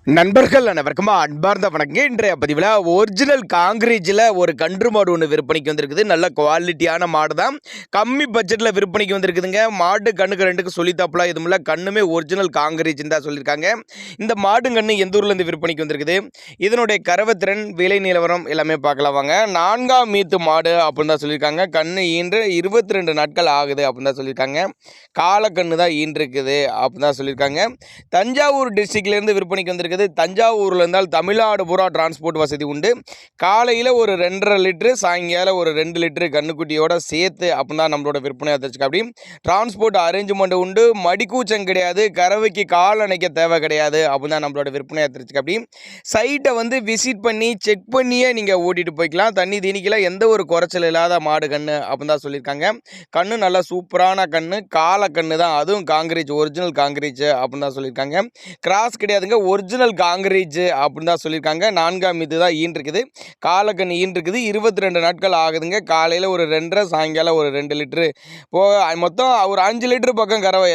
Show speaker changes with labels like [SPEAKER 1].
[SPEAKER 1] நண்பர்கள் அனைவருக்கும் அன்பார்ந்த வணக்கம். இன்றைய பதிவில் ஒரிஜினல் காங்கிரீஜில் ஒரு கன்று மாடு ஒன்று விற்பனைக்கு வந்திருக்குது. நல்ல குவாலிட்டியான மாடு தான், கம்மி பட்ஜெட்டில் விற்பனைக்கு வந்திருக்குதுங்க. மாடு கண்ணுக்கு ரெண்டுக்கு சொல்லித்தாப்புல இதுமில்ல, கண்ணுமே ஒரிஜினல் காங்கிரீஜ்னு தான் சொல்லியிருக்காங்க. இந்த மாடு கண்ணு எந்த ஊர்லேருந்து விற்பனைக்கு வந்திருக்குது, இதனுடைய கறவைத்திறன், விலை நிலவரம் எல்லாமே பார்க்கலாம் வாங்க. 4ஆம் மீத்து மாடு அப்படின்னு தான் சொல்லியிருக்காங்க. கண்ணு ஈன்று 22 நாட்கள் ஆகுது அப்படின்னு தான் சொல்லியிருக்காங்க. காலக்கண்ணு தான் ஈன்றிருக்குது அப்படின்னு தான் சொல்லியிருக்காங்க. தஞ்சாவூர் டிஸ்ட்ரிக்ட்லேருந்து விற்பனைக்கு வந்திருக்கு. தஞ்சாவூரில் இருந்தால் தமிழ்நாடு பூரா டிரான்ஸ்போர்ட் வசதி உண்டு. காலையில் ஒரு 2.5 லிட்டரு, சாயங்காலம் ஒரு 2 லிட்டரு கண்ணுக்குட்டியோட சேர்த்து அப்படின்னா நம்மளோட விற்பனை வச்சுருக்கா. அப்படி டிரான்ஸ்போர்ட் அரேஞ்ச்மெண்ட் உண்டு. மடிக்கூச்சம் கிடையாது, கறவைக்கு கால் அணைக்க தேவை கிடையாது அப்படின்னு தான் நம்மளோட விற்பனை வச்சுருக்கா. அப்படி சைட்டை வந்து விசிட் பண்ணி செக் பண்ணியே நீங்கள் ஓட்டிகிட்டு போய்க்கலாம். தண்ணி தீனிக்கல எந்த ஒரு குறைச்சல் இல்லாத மாடு கண்ணு அப்படின்னு தான் சொல்லியிருக்காங்க. கண்ணு நல்லா சூப்பரான கண்ணு, கால கண்ணு தான், அதுவும் காங்கிரீஜ், ஒரிஜினல் காங்கிரீஜ் அப்படின்னு தான் சொல்லியிருக்காங்க. கிராஸ் கிடையாதுங்க, ஒரிஜினல் காங்கிரீஜ் அப்படின்னு தான் சொல்லியிருக்காங்க. 4ஆம் மீது தான் ஈன்றிருக்குது. காலக்கண்ணு ஈன்றிருக்குது. 22 நாட்கள் ஆகுதுங்க. காலையில் ஒரு 2.5, சாயங்காலம் ஒரு 2 லிட்டரு போக மொத்தம் ஒரு 5 லிட்டரு பக்கம் கறவை